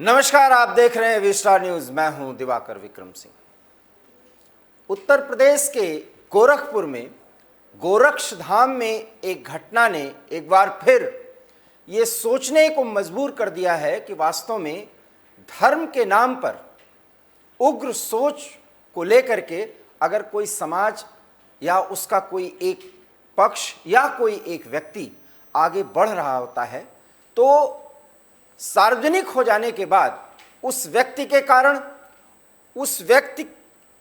नमस्कार, आप देख रहे हैं वी स्टार न्यूज। मैं हूं दिवाकर विक्रम सिंह। उत्तर प्रदेश के गोरखपुर में गोरक्ष धाम में एक घटना ने एक बार फिर ये सोचने को मजबूर कर दिया है कि वास्तव में धर्म के नाम पर उग्र सोच को लेकर के अगर कोई समाज या उसका कोई एक पक्ष या कोई एक व्यक्ति आगे बढ़ रहा होता है तो सार्वजनिक हो जाने के बाद उस व्यक्ति के कारण, उस व्यक्ति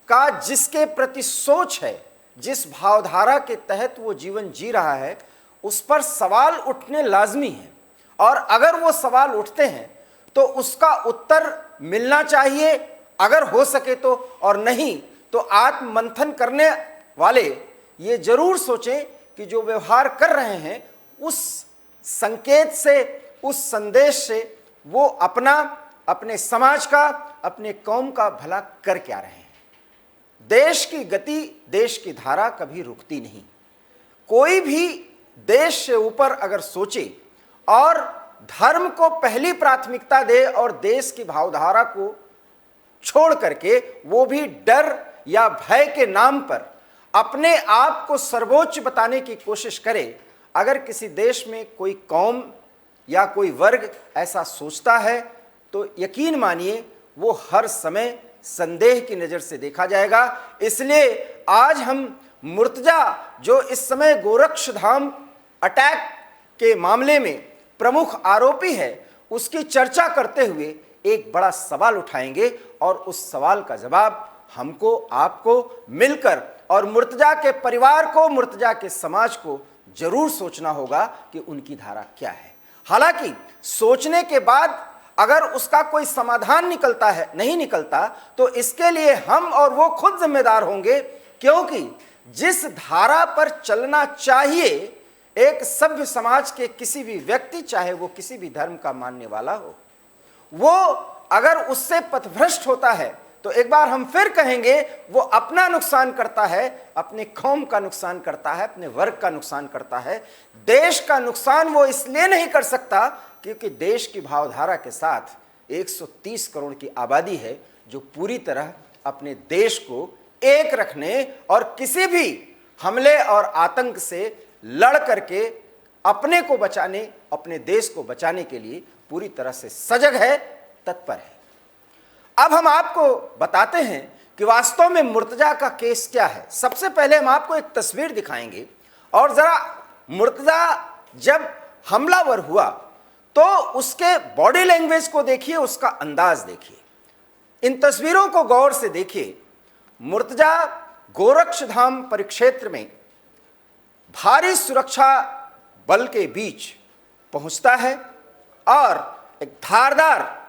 का जिसके प्रति सोच है, जिस भावधारा के तहत वो जीवन जी रहा है, उस पर सवाल उठने लाजमी है। और अगर वो सवाल उठते हैं तो उसका उत्तर मिलना चाहिए अगर हो सके तो, और नहीं तो आत्ममंथन करने वाले ये जरूर सोचें कि जो व्यवहार कर रहे हैं उस संकेत से, उस संदेश से वो अपने समाज का, अपने कौम का भला कर क्या रहे हैं। देश की गति, देश की धारा कभी रुकती नहीं। कोई भी देश से ऊपर अगर सोचे और धर्म को पहली प्राथमिकता दे और देश की भावधारा को छोड़ करके वो भी डर या भय के नाम पर अपने आप को सर्वोच्च बताने की कोशिश करे, अगर किसी देश में कोई कौम या कोई वर्ग ऐसा सोचता है तो यकीन मानिए वो हर समय संदेह की नज़र से देखा जाएगा। इसलिए आज हम मुर्तजा, जो इस समय गोरक्ष धाम अटैक के मामले में प्रमुख आरोपी है, उसकी चर्चा करते हुए एक बड़ा सवाल उठाएंगे और उस सवाल का जवाब हमको, आपको मिलकर और मुर्तजा के परिवार को, मुर्तजा के समाज को जरूर सोचना होगा कि उनकी धारा क्या है। हालांकि सोचने के बाद अगर उसका कोई समाधान निकलता है, नहीं निकलता, तो इसके लिए हम और वो खुद जिम्मेदार होंगे, क्योंकि जिस धारा पर चलना चाहिए एक सभ्य समाज के किसी भी व्यक्ति, चाहे वो किसी भी धर्म का मानने वाला हो, वो अगर उससे पथभ्रष्ट होता है तो एक बार हम फिर कहेंगे वो अपना नुकसान करता है, अपने कौम का नुकसान करता है, अपने वर्ग का नुकसान करता है। देश का नुकसान वो इसलिए नहीं कर सकता क्योंकि देश की भावधारा के साथ 130 करोड़ की आबादी है जो पूरी तरह अपने देश को एक रखने और किसी भी हमले और आतंक से लड़ करके अपने को बचाने, अपने देश को बचाने के लिए पूरी तरह से सजग है, तत्पर है। अब हम आपको बताते हैं कि वास्तव में मुर्तजा का केस क्या है। सबसे पहले हम आपको एक तस्वीर दिखाएंगे और जरा मुर्तजा जब हमलावर हुआ तो उसके बॉडी लैंग्वेज को देखिए, उसका अंदाज देखिए, इन तस्वीरों को गौर से देखिए। मुर्तजा गोरक्ष धाम परिक्षेत्र में भारी सुरक्षा बल के बीच पहुंचता है और एक धारदार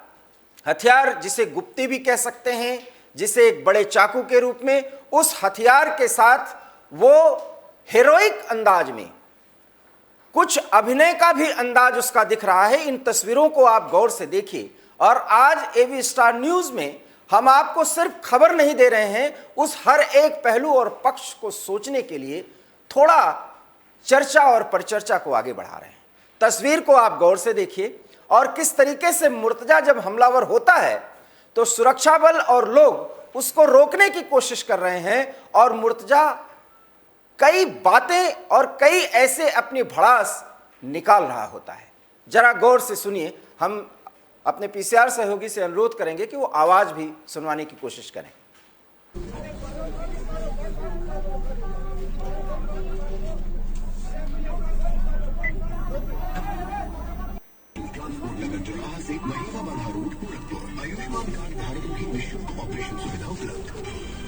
हथियार, जिसे गुप्ती भी कह सकते हैं, जिसे एक बड़े चाकू के रूप में, उस हथियार के साथ वो हीरोइक अंदाज में, कुछ अभिनय का भी अंदाज उसका दिख रहा है। इन तस्वीरों को आप गौर से देखिए। और आज एवी स्टार न्यूज में हम आपको सिर्फ खबर नहीं दे रहे हैं, उस हर एक पहलू और पक्ष को सोचने के लिए थोड़ा चर्चा और परिचर्चा को आगे बढ़ा रहे हैं। तस्वीर को आप गौर से देखिए और किस तरीके से मुर्तजा जब हमलावर होता है तो सुरक्षा बल और लोग उसको रोकने की कोशिश कर रहे हैं और मुर्तजा कई बातें और कई ऐसे अपनी भड़ास निकाल रहा होता है। जरा गौर से सुनिए। हम अपने पीसीआर सहयोगी से अनुरोध करेंगे कि वो आवाज भी सुनवाने की कोशिश करें।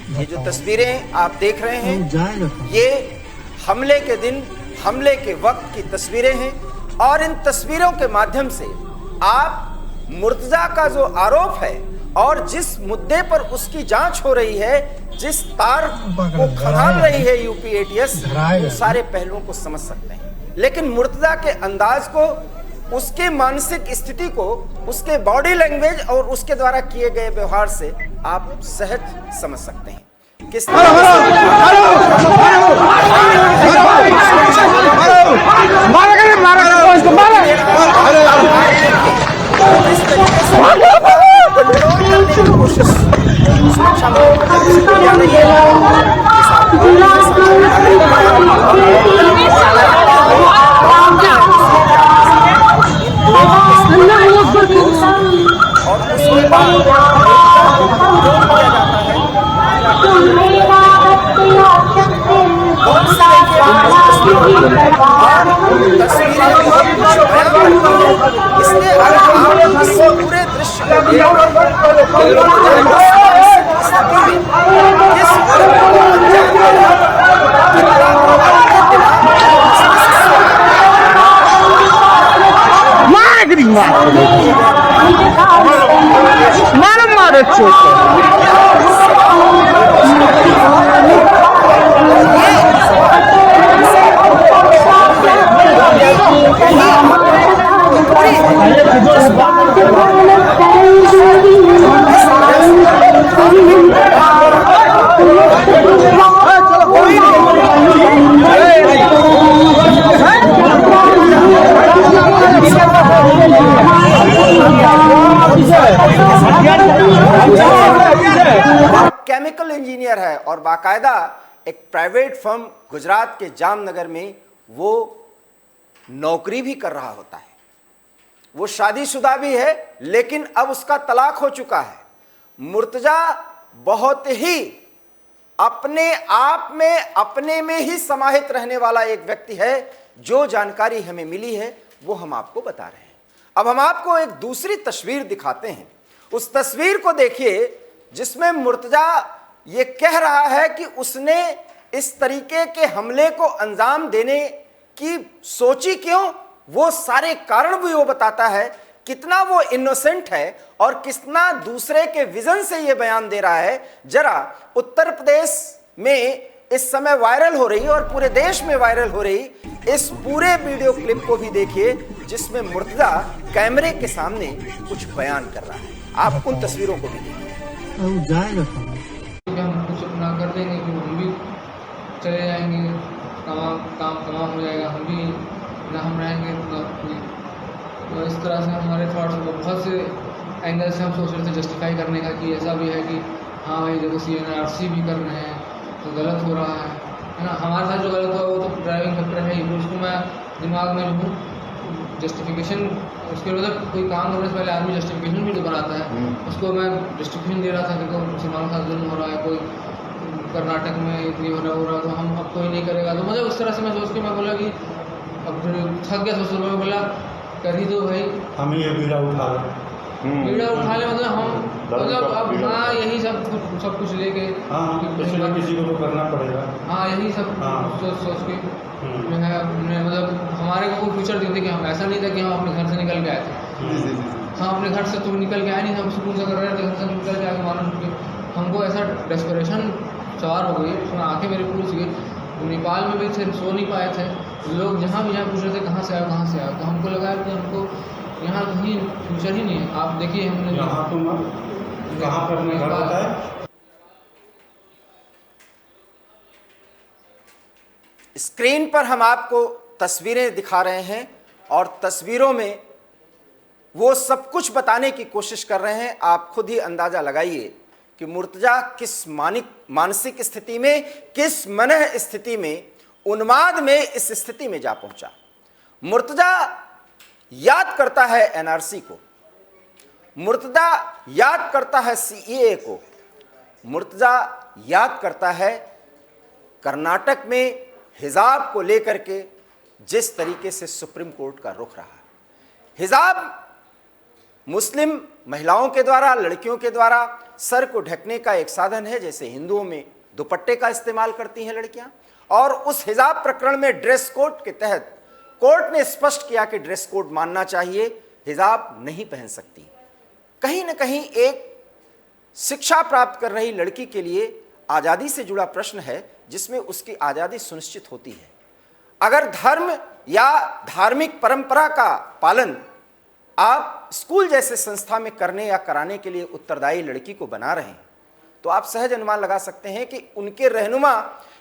ये जो तस्वीरें आप देख रहे हैं ये हमले के दिन, हमले के वक्त की तस्वीरें हैं और इन तस्वीरों के माध्यम से आप मुर्तजा का जो आरोप है और जिस मुद्दे पर उसकी जांच हो रही है, जिस तार को खंगाल रही है यूपी एटीएस, उन सारे पहलुओं को समझ सकते हैं। लेकिन मुर्तजा के अंदाज को, उसके मानसिक स्थिति को, उसके बॉडी लैंग्वेज और उसके द्वारा किए गए व्यवहार से आप सहज समझ सकते हैं किस तरह कोशिश सुरक्षा बलों की तरफ से की जा रही है। उनके साथ और उसके बाद मुर्तजा को कंट्रोल किया जाता है। गौर से देखिए और तस्वीरें बहुत कुछ बयां करती हैं। इसलिए अगर आप इस पूरे दृश्य को केमिकल इंजीनियर है और बाकायदा एक प्राइवेट फर्म गुजरात के जामनगर में वो नौकरी भी कर रहा होता है। वो शादीशुदा भी है लेकिन अब उसका तलाक हो चुका है। मुर्तजा बहुत ही अपने आप में अपने में ही समाहित रहने वाला एक व्यक्ति है। जो जानकारी हमें मिली है वो हम आपको बता रहे हैं। अब हम आपको एक दूसरी तस्वीर दिखाते हैं। उस तस्वीर को देखिए जिसमें मुर्तजा ये कह रहा है कि उसने इस तरीके के हमले को अंजाम देने की सोची क्यों, वो सारे कारण भी वो बताता है। कितना वो इनोसेंट है और कितना दूसरे के विजन से ये बयान दे रहा है। जरा उत्तर प्रदेश में इस समय वायरल हो रही और पूरे देश में वायरल हो रही इस पूरे वीडियो क्लिप को भी देखिए जिसमें मुर्तजा कैमरे के सामने कुछ बयान कर रहा है। आप उन तस्वीरों को भी देखिए। हम कुछ अपना कर देंगे कि हम भी चले जाएंगे, काम तमाम हो जाएगा, हम भी ना हम रहेंगे। तो इस तरह से हमारे थॉट्स बहुत से एंगल से हम सोच रहे थे जस्टिफाई करने का कि ऐसा भी है कि हाँ भाई देखो CNRC भी कर रहे हैं तो गलत हो रहा है ना। हमारे साथ जो गलत हुआ वो तो ड्राइविंग फैक्टर है ही, उसको मैं दिमाग में जो जस्टिफिकेशन उसके मतलब कोई काम करने से पहले आदमी जस्टिफिकेशन भी तो बनाता है। उसको मैं जस्टिफिकेशन दे रहा था कि मुसलमानों के साथ जुल्म हो रहा है, कोई कर्नाटक में इतनी हो रहा तो हम अब कोई नहीं करेगा। तो मतलब उस तरह से मैं सोच के मैं बोला कि अब थक गया सोच मैं बोला कर ही दो भाई, हम ये बीड़ा उठा ले मतलब हम मतलब अब हाँ यही सब कुछ लेके किसी न किसी को तो करना पड़ेगा। हाँ यही सब सोच के जो है हमने मतलब हमारे को कोई फ्यूचर देते कि हम ऐसा नहीं था कि हम अपने घर से निकल के आए थे। हम अपने घर से तो निकल के आए नहीं, हम सुकून से कर रहे थे, घर से निकल के आके मानो हमको ऐसा डेस्परेशन सवार हो गई। उसमें आंखें मेरी पूरी सी गई। नेपाल में भी थे, सो नहीं पाए थे लोग, जहाँ भी यहाँ पूछ रहे थे कहाँ से आए कहाँ से आए। तो हमको लगा कि हमको यहाँ कहीं फ्यूचर ही नहीं है। आप देखिए हमने यहाँ तुम कहाँ पर अपने घर होता है। स्क्रीन पर हम आपको तस्वीरें दिखा रहे हैं और तस्वीरों में वो सब कुछ बताने की कोशिश कर रहे हैं। आप खुद ही अंदाजा लगाइए कि मुर्तजा किस मानसिक स्थिति में, किस मनः स्थिति में, उन्माद में इस स्थिति में जा पहुंचा। मुर्तजा याद करता है NRC को, मुर्तजा याद करता है CAA को, मुर्तजा याद करता है कर्नाटक में हिजाब को लेकर के जिस तरीके से सुप्रीम कोर्ट का रुख रहा। हिजाब मुस्लिम महिलाओं के द्वारा, लड़कियों के द्वारा सर को ढकने का एक साधन है, जैसे हिंदुओं में दुपट्टे का इस्तेमाल करती हैं लड़कियां। और उस हिजाब प्रकरण में ड्रेस कोड के तहत कोर्ट ने स्पष्ट किया कि ड्रेस कोड मानना चाहिए, हिजाब नहीं पहन सकती। कहीं ना कहीं एक शिक्षा प्राप्त कर रही लड़की के लिए आज़ादी से जुड़ा प्रश्न है जिसमें उसकी आज़ादी सुनिश्चित होती है। अगर धर्म या धार्मिक परंपरा का पालन आप स्कूल जैसे संस्था में करने या कराने के लिए उत्तरदायी लड़की को बना रहे हैं तो आप सहज अनुमान लगा सकते हैं कि उनके रहनुमा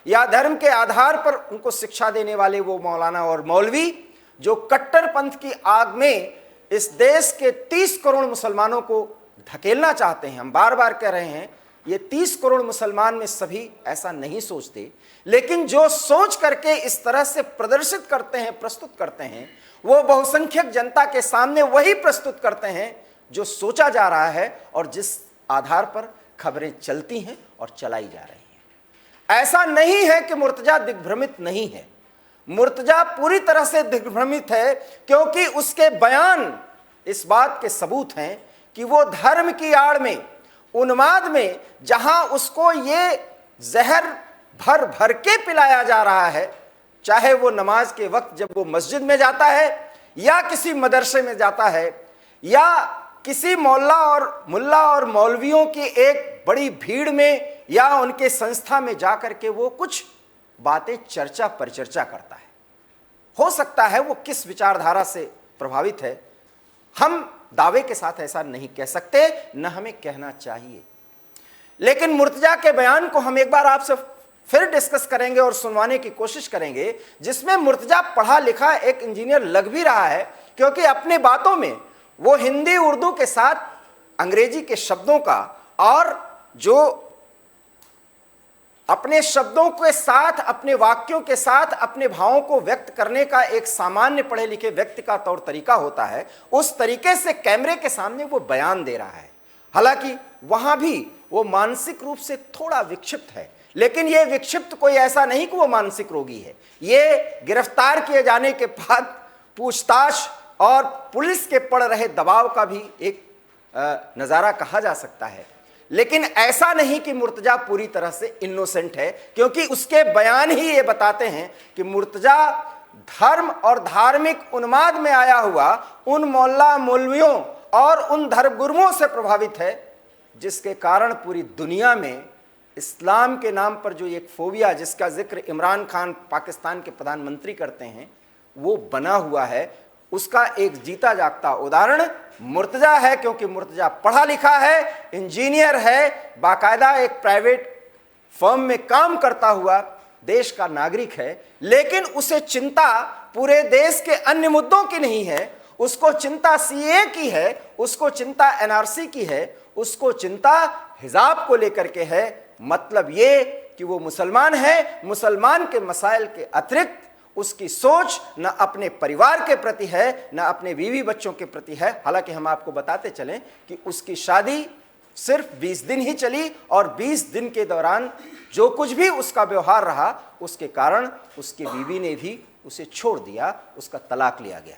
या धर्म के आधार पर उनको शिक्षा देने वाले वो मौलाना और मौलवी जो कट्टरपंथ की आग में इस देश के 30 करोड़ मुसलमानों को धकेलना चाहते हैं। हम बार बार कह रहे हैं ये 30 करोड़ मुसलमान में सभी ऐसा नहीं सोचते, लेकिन जो सोच करके इस तरह से प्रदर्शित करते हैं, प्रस्तुत करते हैं, वो बहुसंख्यक जनता के सामने वही प्रस्तुत करते हैं जो सोचा जा रहा है और जिस आधार पर खबरें चलती हैं और चलाई जा रही हैं। ऐसा नहीं है कि मुर्तजा दिग्भ्रमित नहीं है, मुर्तजा पूरी तरह से दिग्भ्रमित है, क्योंकि उसके बयान इस बात के सबूत हैं कि वो धर्म की आड़ में, उन्माद में, जहां उसको ये जहर भर भर के पिलाया जा रहा है, चाहे वो नमाज के वक्त जब वो मस्जिद में जाता है या किसी मदरसे में जाता है या किसी मुल्ला और मौलवियों की एक बड़ी भीड़ में या उनके संस्था में जाकर के वो कुछ बातें चर्चा परिचर्चा करता है। हो सकता है वो किस विचारधारा से प्रभावित है, हम दावे के साथ ऐसा नहीं कह सकते, न हमें कहना चाहिए। लेकिन मुर्तजा के बयान को हम एक बार आपसे फिर डिस्कस करेंगे और सुनवाने की कोशिश करेंगे, जिसमें मुर्तजा पढ़ा लिखा एक इंजीनियर लग भी रहा है, क्योंकि अपने बातों में वो हिंदी उर्दू के साथ अंग्रेजी के शब्दों का और जो अपने शब्दों के साथ, अपने वाक्यों के साथ अपने भावों को व्यक्त करने का एक सामान्य पढ़े लिखे व्यक्ति का तौर तरीका होता है, उस तरीके से कैमरे के सामने वो बयान दे रहा है। हालांकि वहां भी वो मानसिक रूप से थोड़ा विक्षिप्त है, लेकिन ये विक्षिप्त कोई ऐसा नहीं कि वो मानसिक रोगी है। ये गिरफ्तार किए जाने के बाद पूछताछ और पुलिस के पड़ रहे दबाव का भी एक नज़ारा कहा जा सकता है। लेकिन ऐसा नहीं कि मुर्तजा पूरी तरह से इनोसेंट है, क्योंकि उसके बयान ही ये बताते हैं कि मुर्तजा धर्म और धार्मिक उन्माद में आया हुआ उन मौला मौलवियों और उन धर्मगुरुओं से प्रभावित है, जिसके कारण पूरी दुनिया में इस्लाम के नाम पर जो एक फोबिया जिसका जिक्र इमरान खान पाकिस्तान के प्रधानमंत्री करते हैं वो बना हुआ है, उसका एक जीता जागता उदाहरण मुर्तजा है। क्योंकि मुर्तजा पढ़ा लिखा है, इंजीनियर है, बाकायदा एक प्राइवेट फर्म में काम करता हुआ देश का नागरिक है, लेकिन उसे चिंता पूरे देश के अन्य मुद्दों की नहीं है। उसको चिंता सीए की है, उसको चिंता एनआरसी की है, उसको चिंता हिजाब को लेकर के है। मतलब ये कि वो मुसलमान है, मुसलमान के मसाइल के अतिरिक्त उसकी सोच न अपने परिवार के प्रति है, न अपने बीवी बच्चों के प्रति है। हालांकि हम आपको बताते चलें कि उसकी शादी सिर्फ 20 दिन ही चली और 20 दिन के दौरान जो कुछ भी उसका व्यवहार रहा, उसके कारण उसकी बीवी ने भी उसे छोड़ दिया, उसका तलाक लिया गया।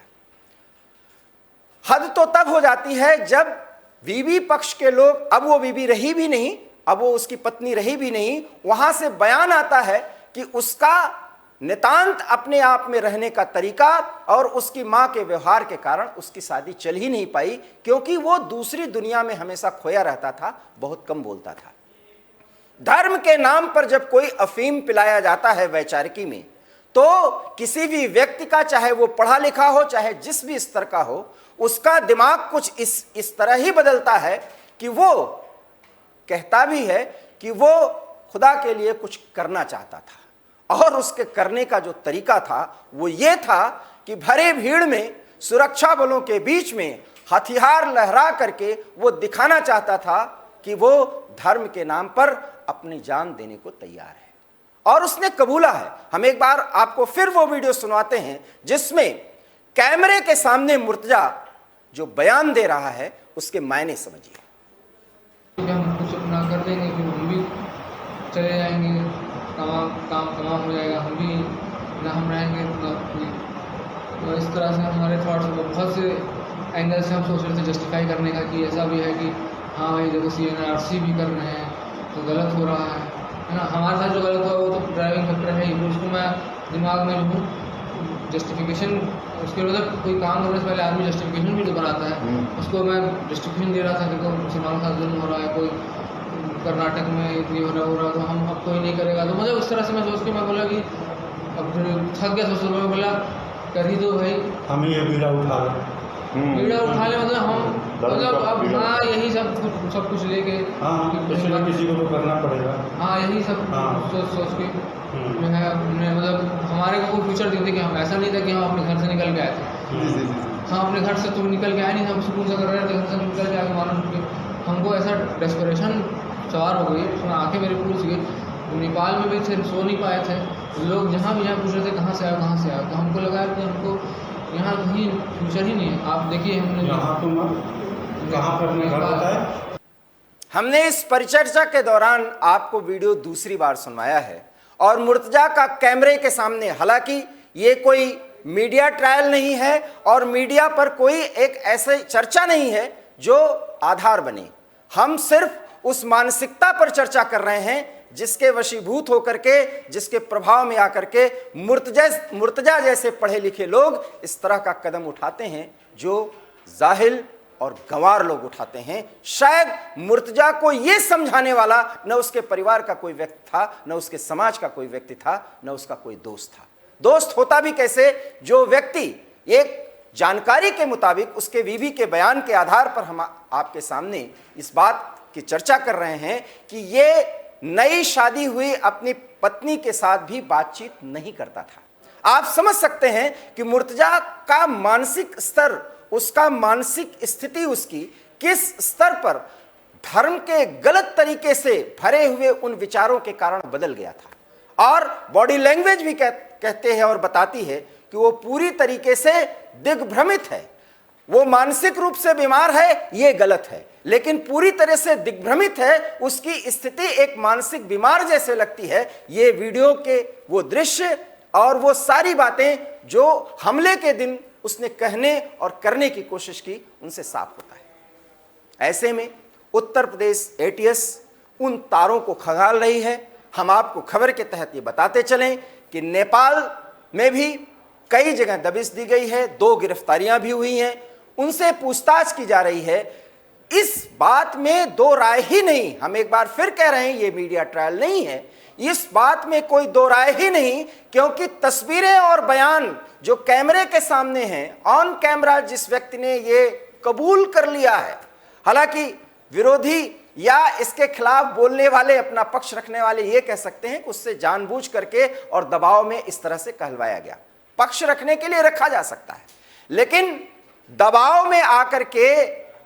हद तो तब हो जाती है जब बीवी पक्ष के लोग, अब वो बीवी रही भी नहीं, अब वो उसकी पत्नी रही भी नहीं, वहां से बयान आता है कि उसका नितांत अपने आप में रहने का तरीका और उसकी मां के व्यवहार के कारण उसकी शादी चल ही नहीं पाई, क्योंकि वो दूसरी दुनिया में हमेशा खोया रहता था, बहुत कम बोलता था। धर्म के नाम पर जब कोई अफीम पिलाया जाता है वैचारिकी में, तो किसी भी व्यक्ति का, चाहे वो पढ़ा लिखा हो, चाहे जिस भी स्तर का हो, उसका दिमाग कुछ इस तरह ही बदलता है कि वो कहता भी है कि वो खुदा के लिए कुछ करना चाहता था, और उसके करने का जो तरीका था वो ये था कि भरे भीड़ में, सुरक्षा बलों के बीच में हथियार लहरा करके वो दिखाना चाहता था कि वो धर्म के नाम पर अपनी जान देने को तैयार है, और उसने कबूला है। हम एक बार आपको फिर वो वीडियो सुनवाते हैं जिसमें कैमरे के सामने मुर्तजा जो बयान दे रहा है उसके मायने समझिए। हम कुछ अपना कर देंगे, फिर हम भी चले जाएंगे, काम तमाम हो जाएगा, हम भी ना हम रहेंगे। तो इस तरह से हमारे थॉट्स बहुत से एंगल से हम सोच रहे थे जस्टिफाई करने का कि ऐसा भी है कि हाँ भाई देखो CNRC भी कर रहे हैं तो गलत हो रहा है ना। हमारे साथ जो गलत हुआ वो तो ड्राइविंग फैक्टर है ही, उसको मैं दिमाग में जो जस्टिफिकेशन, उसके मतलब कोई काम करने से पहले आदमी जस्टिफिकेशन भी तो बनाता है, उसको मैं जस्टिफिकेशन दे रहा था कि मुसलमानों का जुल्म हो रहा है, कोई कर्नाटक में इतनी हो रहा तो हम अब कोई नहीं करेगा। तो मतलब उस तरह से मैं सोच के मैं बोला कि अब थक गया, सोच मैं बोला कर ही दो भाई, हम ही ये बीड़ा उठा ले, मतलब हम मतलब अब हाँ यही सब कुछ लेके किसी न किसी को तो करना पड़ेगा। हाँ यही सब सोच के जो है हमने मतलब हमारे को कोई फ्यूचर दिखते कि हम ऐसा नहीं था कि हम अपने घर से निकल के आए थे। हम अपने घर से तो निकल के आए नहीं, हम सुकून से कर रहे थे, घर से निकल के आके मानो हमको ऐसा डेस्परेशन सवार हो गई, उसमें आंखें मेरी पूरी सी गई। नेपाल में भी थे, सो नहीं पाए थे लोग, जहाँ भी यहाँ पूछ रहे थे कहाँ से आए कहाँ से आए, तो हमको लगा कि हमको यहाँ कहीं फ्यूचर ही नहीं है। आप देखिए हमने कहाँ पर अपने घर बताया। हमने इस परिचर्चा के दौरान आपको वीडियो दूसरी बार सुनवाया है और मुर्तजा का कैमरे के सामने, हालांकि ये कोई मीडिया ट्रायल नहीं है और मीडिया पर कोई एक ऐसे चर्चा नहीं है जो आधार बने, हम सिर्फ उस मानसिकता पर चर्चा कर रहे हैं जिसके वशीभूत होकर के, जिसके प्रभाव में आकर के मुर्तजा जैसे पढ़े लिखे लोग इस तरह का कदम उठाते हैं जो जाहिल और गंवार लोग उठाते हैं। शायद मुर्तजा को यह समझाने वाला न उसके परिवार का कोई व्यक्ति था, न उसके समाज का कोई व्यक्ति था, न उसका कोई दोस्त था। दोस्त होता भी कैसे, जो व्यक्ति एक जानकारी के मुताबिक उसके बीवी के बयान के आधार पर हम आपके सामने इस बात की चर्चा कर रहे हैं कि ये नई शादी हुई अपनी पत्नी के साथ भी बातचीत नहीं करता था। आप समझ सकते हैं कि मुर्तजा का मानसिक स्तर, उसका मानसिक स्थिति उसकी किस स्तर पर धर्म के गलत तरीके से भरे हुए उन विचारों के कारण बदल गया था। और बॉडी लैंग्वेज भी कहते हैं और बताती है कि वो पूरी तरीके से दिग्भ्रमित है। वो मानसिक रूप से बीमार है, ये गलत है, लेकिन पूरी तरह से दिग्भ्रमित है, उसकी स्थिति एक मानसिक बीमार जैसे लगती है। ये वीडियो के वो दृश्य और वो सारी बातें जो हमले के दिन उसने कहने और करने की कोशिश की, उनसे साफ होता है। ऐसे में उत्तर प्रदेश ATS उन तारों को खंगाल रही है। हम आपको खबर के तहत ये बताते चलें कि नेपाल में भी कई जगह दबिश दी गई है, 2 गिरफ्तारियां भी हुई हैं, उनसे पूछताछ की जा रही है। इस बात में 2 राय ही नहीं, हम एक बार फिर कह रहे हैं ये मीडिया ट्रायल नहीं है, इस बात में कोई 2 राय ही नहीं, क्योंकि तस्वीरें और बयान जो कैमरे के सामने हैं, ऑन कैमरा जिस व्यक्ति ने ये कबूल कर लिया है, हालांकि विरोधी या इसके खिलाफ बोलने वाले, अपना पक्ष रखने वाले ये कह सकते हैं कि उससे जानबूझ करके और दबाव में इस तरह से कहलवाया गया। पक्ष रखने के लिए रखा जा सकता है, लेकिन दबाव में आकर के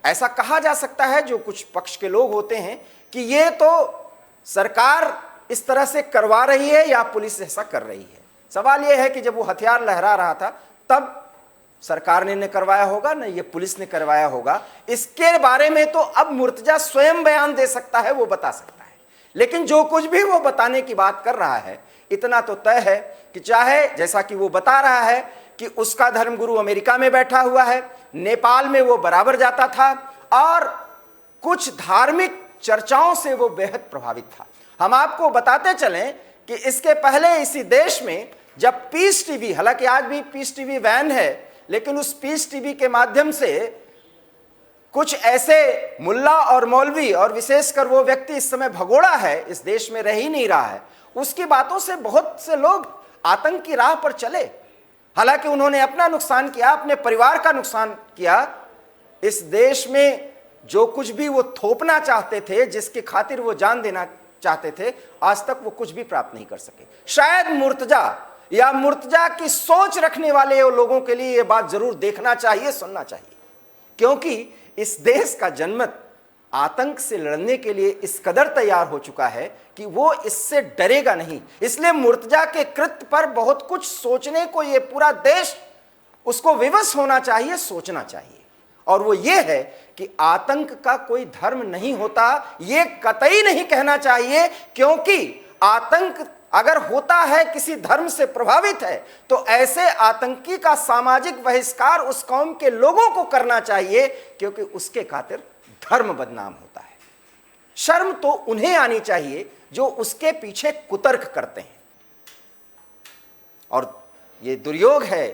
ऐसा कहा जा सकता है, जो कुछ पक्ष के लोग होते हैं, कि ये तो सरकार इस तरह से करवा रही है या पुलिस ऐसा कर रही है। सवाल यह है कि जब वो हथियार लहरा रहा था तब सरकार ने करवाया होगा, न ये पुलिस ने करवाया होगा। इसके बारे में तो अब मुर्तजा स्वयं बयान दे सकता है, वो बता सकता है, लेकिन जो कुछ भी वो बताने की बात कर रहा है, इतना तो तय है कि चाहे जैसा कि वो बता रहा है कि उसका धर्मगुरु अमेरिका में बैठा हुआ है, नेपाल में वो बराबर जाता था और कुछ धार्मिक चर्चाओं से वो बेहद प्रभावित था। हम आपको बताते चलें कि इसके पहले इसी देश में जब पीस टीवी, हालांकि आज भी पीस टीवी वैन है, लेकिन उस पीस टीवी के माध्यम से कुछ ऐसे मुल्ला और मौलवी और विशेषकर वो व्यक्ति इस समय भगोड़ा है, इस देश में रह ही नहीं रहा है, उसकी बातों से बहुत से लोग आतंक की राह पर चले। हालांकि उन्होंने अपना नुकसान किया, अपने परिवार का नुकसान किया। इस देश में जो कुछ भी वो थोपना चाहते थे, जिसकी खातिर वो जान देना चाहते थे, आज तक वो कुछ भी प्राप्त नहीं कर सके। शायद मुर्तजा या मुर्तजा की सोच रखने वाले लोगों के लिए ये बात जरूर देखना चाहिए, सुनना चाहिए, क्योंकि इस देश का जनमत आतंक से लड़ने के लिए इस कदर तैयार हो चुका है कि वो इससे डरेगा नहीं। इसलिए मुर्तजा के कृत्य पर बहुत कुछ सोचने को ये पूरा देश उसको विवश होना चाहिए, सोचना चाहिए। और वो ये है कि आतंक का कोई धर्म नहीं होता, ये कतई नहीं कहना चाहिए, क्योंकि आतंक अगर होता है, किसी धर्म से प्रभावित है, तो ऐसे आतंकी का सामाजिक बहिष्कार उस कौम के लोगों को करना चाहिए, क्योंकि उसके खातिर धर्म बदनाम होता है। शर्म तो उन्हें आनी चाहिए जो उसके पीछे कुतर्क करते हैं। और ये दुर्योग है,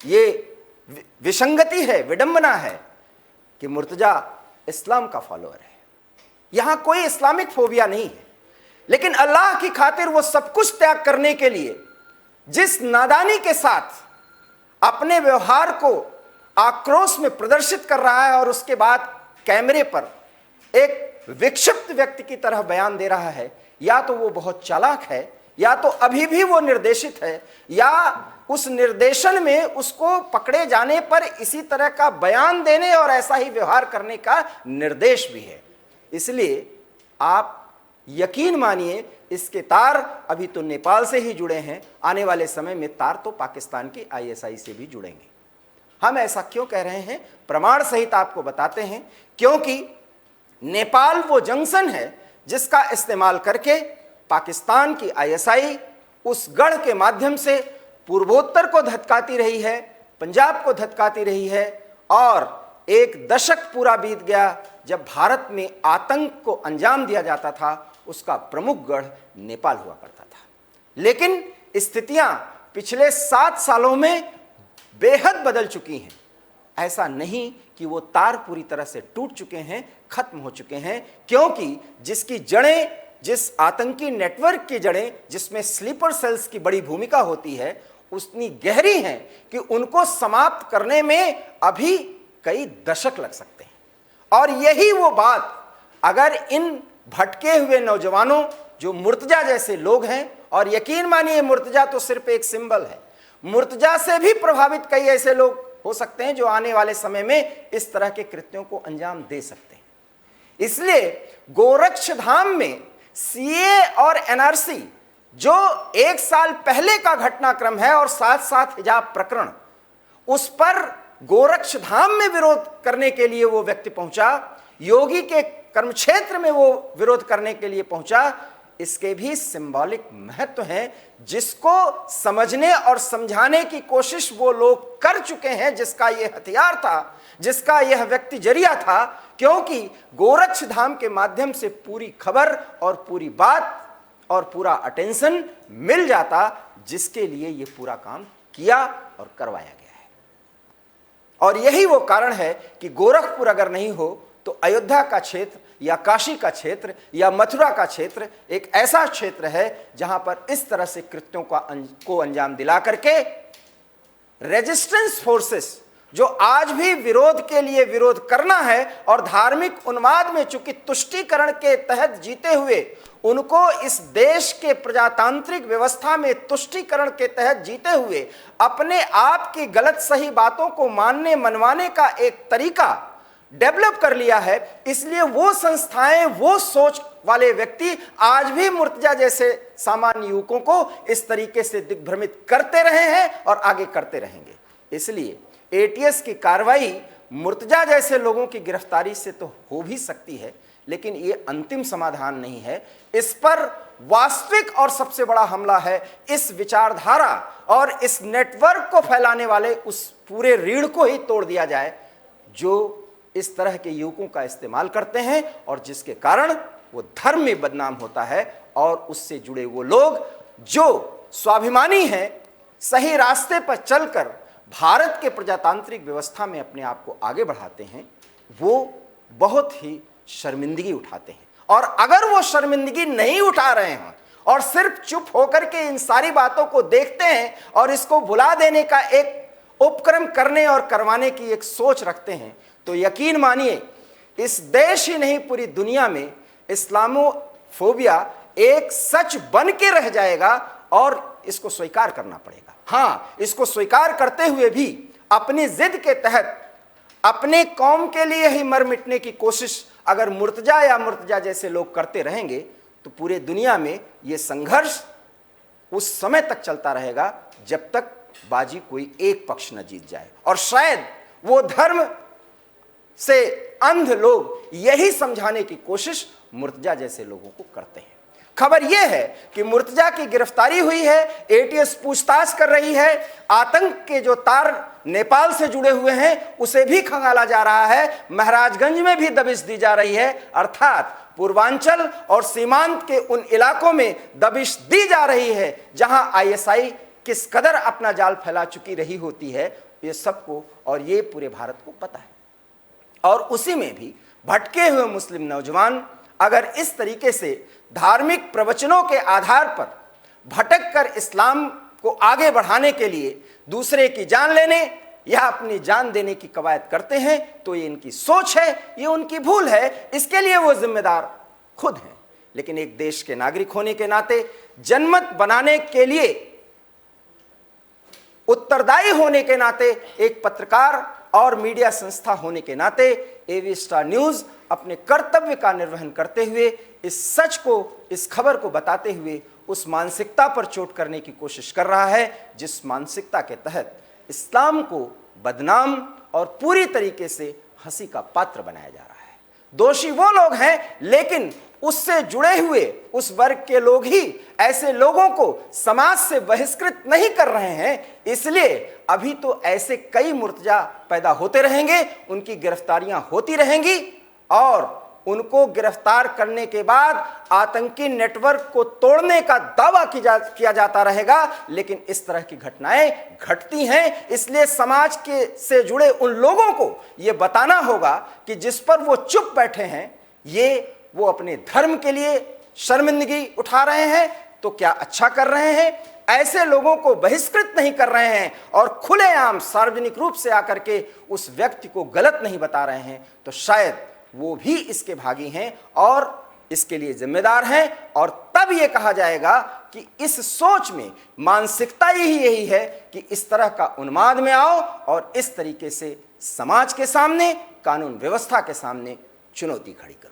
ये विसंगति है, विडंबना है कि मुर्तजा इस्लाम का फॉलोअर है। यहां कोई इस्लामिक फोबिया नहीं है, लेकिन अल्लाह की खातिर वो सब कुछ त्याग करने के लिए जिस नादानी के साथ अपने व्यवहार को आक्रोश में प्रदर्शित कर रहा है और उसके बाद कैमरे पर एक विक्षिप्त व्यक्ति की तरह बयान दे रहा है, या तो वो बहुत चालाक है, या तो अभी भी वो निर्देशित है, या उस निर्देशन में उसको पकड़े जाने पर इसी तरह का बयान देने और ऐसा ही व्यवहार करने का निर्देश भी है। इसलिए आप यकीन मानिए इसके तार अभी तो नेपाल से ही जुड़े हैं, आने वाले समय में तार तो पाकिस्तान के ISI से भी जुड़ेंगे। हम ऐसा क्यों कह रहे हैं, प्रमाण सहित आपको बताते हैं। क्योंकि नेपाल वो जंक्शन है जिसका इस्तेमाल करके पाकिस्तान की ISI उस गढ़ के माध्यम से पूर्वोत्तर को धतकाती रही है, पंजाब को धतकाती रही है, और एक दशक पूरा बीत गया जब भारत में आतंक को अंजाम दिया जाता था, उसका प्रमुख गढ़ नेपाल हुआ करता था। लेकिन स्थितियां पिछले 7 सालों में बेहद बदल चुकी हैं। ऐसा नहीं कि वो तार पूरी तरह से टूट चुके हैं, खत्म हो चुके हैं, क्योंकि जिसकी जड़ें, जिस आतंकी नेटवर्क की जड़ें, जिसमें स्लीपर सेल्स की बड़ी भूमिका होती है, उतनी गहरी हैं कि उनको समाप्त करने में अभी कई दशक लग सकते हैं। और यही वो बात अगर इन भटके हुए नौजवानों जो मुर्तजा जैसे लोग हैं, और यकीन मानिए मुर्तजा तो सिर्फ एक सिंबल है, मुर्तजा से भी प्रभावित कई ऐसे लोग हो सकते हैं जो आने वाले समय में इस तरह के कृत्यों को अंजाम दे सकते हैं। इसलिए गोरक्षधाम में CA और NRC जो 1 साल पहले का घटनाक्रम है और साथ साथ हिजाब प्रकरण, उस पर गोरक्षधाम में विरोध करने के लिए वो व्यक्ति पहुंचा, योगी के कर्मक्षेत्र में वो विरोध करने के लिए पहुंचा, इसके भी सिंबॉलिक महत्व हैं, जिसको समझने और समझाने की कोशिश वो लोग कर चुके हैं, जिसका ये हथियार था, जिसका यह व्यक्ति जरिया था। क्योंकि गोरक्षधाम के माध्यम से पूरी खबर और पूरी बात और पूरा अटेंशन मिल जाता, जिसके लिए ये पूरा काम किया और करवाया गया है। और यही वो कारण है कि गोरखपुर अगर नहीं हो तो अयोध्या का क्षेत्र या काशी का क्षेत्र या मथुरा का क्षेत्र एक ऐसा क्षेत्र है जहां पर इस तरह से कृत्यों को अंजाम दिला करके रेजिस्टेंस फोर्सेस जो आज भी विरोध के लिए विरोध करना है और धार्मिक उन्माद में चूंकि तुष्टीकरण के तहत जीते हुए उनको इस देश के प्रजातांत्रिक व्यवस्था में तुष्टीकरण के तहत जीते हुए अपने आप की गलत सही बातों को मानने मनवाने का एक तरीका डेवलप कर लिया है, इसलिए वो संस्थाएं, वो सोच वाले व्यक्ति आज भी मुर्तजा जैसे सामान्य युवकों को इस तरीके से दिग्भ्रमित करते रहे हैं और आगे करते रहेंगे। इसलिए ATS की कार्रवाई मुर्तजा जैसे लोगों की गिरफ्तारी से तो हो भी सकती है, लेकिन ये अंतिम समाधान नहीं है। इस पर वास्तविक और सबसे बड़ा हमला है इस विचारधारा और इस नेटवर्क को फैलाने वाले उस पूरे रीढ़ को ही तोड़ दिया जाए जो इस तरह के युवकों का इस्तेमाल करते हैं और जिसके कारण वो धर्म में बदनाम होता है और उससे जुड़े वो लोग जो स्वाभिमानी हैं, सही रास्ते पर चलकर भारत के प्रजातांत्रिक व्यवस्था में अपने आप को आगे बढ़ाते हैं, वो बहुत ही शर्मिंदगी उठाते हैं। और अगर वो शर्मिंदगी नहीं उठा रहे हैं और सिर्फ चुप होकर के इन सारी बातों को देखते हैं और इसको भुला देने का एक उपक्रम करने और करवाने की एक सोच रखते हैं, तो यकीन मानिए इस देश ही नहीं पूरी दुनिया में इस्लामोफोबिया एक सच बन के रह जाएगा और इसको स्वीकार करना पड़ेगा। हाँ, इसको स्वीकार करते हुए भी अपनी जिद के तहत अपने कौम के लिए ही मर मिटने की कोशिश अगर मुर्तजा या मुर्तजा जैसे लोग करते रहेंगे तो पूरे दुनिया में ये संघर्ष उस समय तक चलता रहेगा जब तक बाजी कोई एक पक्ष न जीत जाए। और शायद वो धर्म से अंध लोग यही समझाने की कोशिश मुर्तजा जैसे लोगों को करते हैं। खबर यह है कि मुर्तजा की गिरफ्तारी हुई है, ATS पूछताछ कर रही है, आतंक के जो तार नेपाल से जुड़े हुए हैं उसे भी खंगाला जा रहा है, महाराजगंज में भी दबिश दी जा रही है, अर्थात पूर्वांचल और सीमांत के उन इलाकों में दबिश दी जा रही है जहां ISI किस कदर अपना जाल फैला चुकी रही होती है, ये सबको और ये पूरे भारत को पता है। और उसी में भी भटके हुए मुस्लिम नौजवान अगर इस तरीके से धार्मिक प्रवचनों के आधार पर भटक कर इस्लाम को आगे बढ़ाने के लिए दूसरे की जान लेने या अपनी जान देने की कवायद करते हैं तो ये इनकी सोच है, ये उनकी भूल है, इसके लिए वो जिम्मेदार खुद हैं। लेकिन एक देश के नागरिक होने के नाते, जनमत बनाने के लिए उत्तरदायी होने के नाते, एक पत्रकार और मीडिया संस्था होने के नाते एवी स्टार न्यूज़ अपने कर्तव्य का निर्वहन करते हुए इस सच को, इस खबर को बताते हुए उस मानसिकता पर चोट करने की कोशिश कर रहा है जिस मानसिकता के तहत इस्लाम को बदनाम और पूरी तरीके से हंसी का पात्र बनाया जा रहा है। दोषी वो लोग हैं, लेकिन उससे जुड़े हुए उस वर्ग के लोग ही ऐसे लोगों को समाज से बहिष्कृत नहीं कर रहे हैं। इसलिए अभी तो ऐसे कई मुर्तजा पैदा होते रहेंगे, उनकी गिरफ्तारियां होती रहेंगी और उनको गिरफ्तार करने के बाद आतंकी नेटवर्क को तोड़ने का दावा किया जाता रहेगा। लेकिन इस तरह की घटनाएं घटती हैं, इसलिए समाज के से जुड़े उन लोगों को यह बताना होगा कि जिस पर वो चुप बैठे हैं, ये वो अपने धर्म के लिए शर्मिंदगी उठा रहे हैं तो क्या अच्छा कर रहे हैं। ऐसे लोगों को बहिष्कृत नहीं कर रहे हैं और खुलेआम सार्वजनिक रूप से आकर के उस व्यक्ति को गलत नहीं बता रहे हैं, तो शायद वो भी इसके भागी हैं और इसके लिए जिम्मेदार हैं। और तब ये कहा जाएगा कि इस सोच में मानसिकता यही है कि इस तरह का उन्माद में आओ और इस तरीके से समाज के सामने, कानून व्यवस्था के सामने चुनौती खड़ी करो।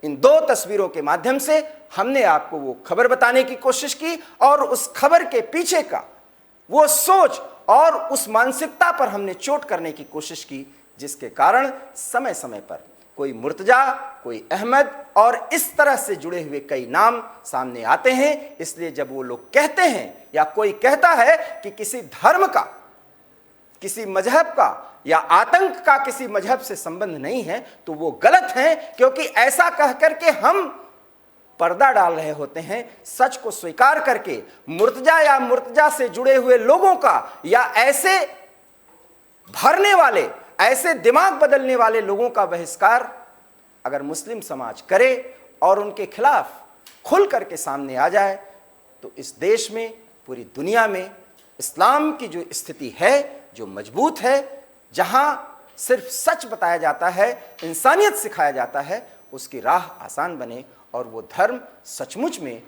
इन दो तस्वीरों के माध्यम से हमने आपको वो खबर बताने की कोशिश की और उस खबर के पीछे का वो सोच और उस मानसिकता पर हमने चोट करने की कोशिश की, जिसके कारण समय समय पर कोई मुर्तजा, कोई अहमद और इस तरह से जुड़े हुए कई नाम सामने आते हैं। इसलिए जब वो लोग कहते हैं या कोई कहता है कि किसी धर्म का, किसी मजहब का या आतंक का किसी मजहब से संबंध नहीं है, तो वो गलत है, क्योंकि ऐसा कह करके हम पर्दा डाल रहे होते हैं। सच को स्वीकार करके मुर्तजा या मुर्तजा से जुड़े हुए लोगों का या ऐसे भरने वाले, ऐसे दिमाग बदलने वाले लोगों का बहिष्कार अगर मुस्लिम समाज करे और उनके खिलाफ खुल करके सामने आ जाए, तो इस देश में, पूरी दुनिया में इस्लाम की जो स्थिति है, जो मजबूत है, जहां सिर्फ सच बताया जाता है, इंसानियत सिखाया जाता है, उसकी राह आसान बने और वो धर्म सचमुच में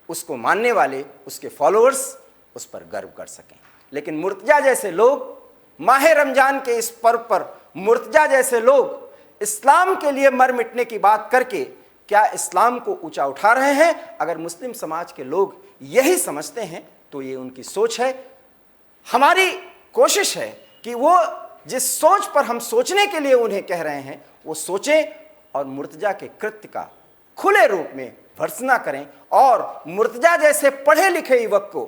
उसको मानने वाले, उसके फॉलोअर्स उस पर गर्व कर सकें। लेकिन मुर्तजा जैसे लोग माह रमजान के इस पर्व पर, मुर्तजा जैसे लोग इस्लाम के लिए मर मिटने की बात करके क्या इस्लाम को ऊंचा उठा रहे हैं? अगर मुस्लिम समाज के लोग यही समझते हैं तो ये उनकी सोच है। हमारी कोशिश है कि वो जिस सोच पर हम सोचने के लिए उन्हें कह रहे हैं वो सोचें और मुर्तजा के कृत्य का खुले रूप में भर्त्सना करें और मुर्तजा जैसे पढ़े लिखे युवक को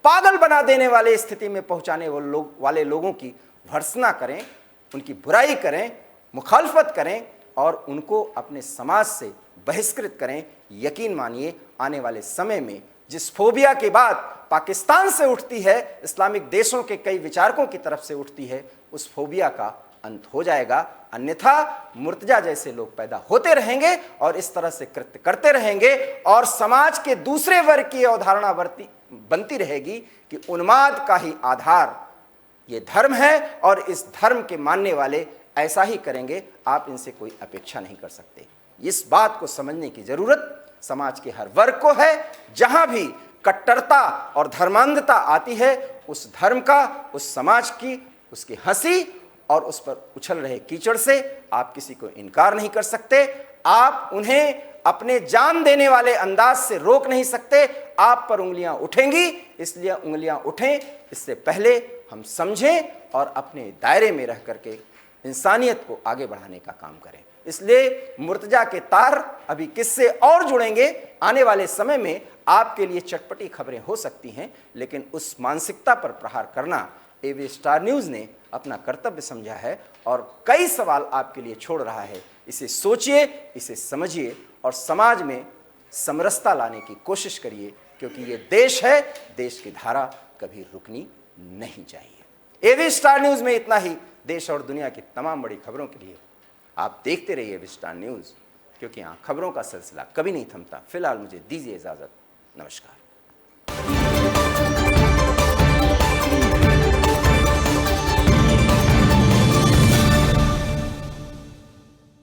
पागल बना देने वाले स्थिति में पहुंचाने वाले लोगों की भर्त्सना करें, उनकी बुराई करें, मुखालफत करें और उनको अपने समाज से बहिष्कृत करें। यकीन मानिए, आने वाले समय में जिस फोबिया की बात पाकिस्तान से उठती है, इस्लामिक देशों के कई विचारकों की तरफ से उठती है, उस फोबिया का अंत हो जाएगा। अन्यथा मुर्तजा जैसे लोग पैदा होते रहेंगे और इस तरह से कृत्य करते रहेंगे और समाज के दूसरे वर्ग की अवधारणा बनती रहेगी कि उन्माद का ही आधार ये धर्म है और इस धर्म के मानने वाले ऐसा ही करेंगे। आप इनसे कोई अपेक्षा नहीं कर सकते। इस बात को समझने की जरूरत समाज के हर वर्ग को है। जहां भी कट्टरता और धर्मांधता आती है, उस धर्म का, उस समाज की, उसकी हंसी और उस पर उछल रहे कीचड़ से आप किसी को इनकार नहीं कर सकते। आप उन्हें अपने जान देने वाले अंदाज से रोक नहीं सकते। आप पर उंगलियां उठेंगी, इसलिए उंगलियां उठें, इससे पहले हम समझें और अपने दायरे में रह करके इंसानियत को आगे बढ़ाने का काम करें। इसलिए मुर्तजा के तार अभी किससे और जुड़ेंगे, आने वाले समय में आपके लिए चटपटी खबरें हो सकती हैं, लेकिन उस मानसिकता पर प्रहार करना एवी स्टार न्यूज़ ने अपना कर्तव्य समझा है और कई सवाल आपके लिए छोड़ रहा है। इसे सोचिए, इसे समझिए और समाज में समरसता लाने की कोशिश करिए, क्योंकि ये देश है, देश की धारा कभी रुकनी नहीं चाहिए। एवी स्टार न्यूज़ में इतना ही। देश और दुनिया की तमाम बड़ी खबरों के लिए आप देखते रहिए एवी स्टार न्यूज़, क्योंकि यहाँ खबरों का सिलसिला कभी नहीं थमता। फिलहाल मुझे दीजिए इजाज़त। नमस्कार।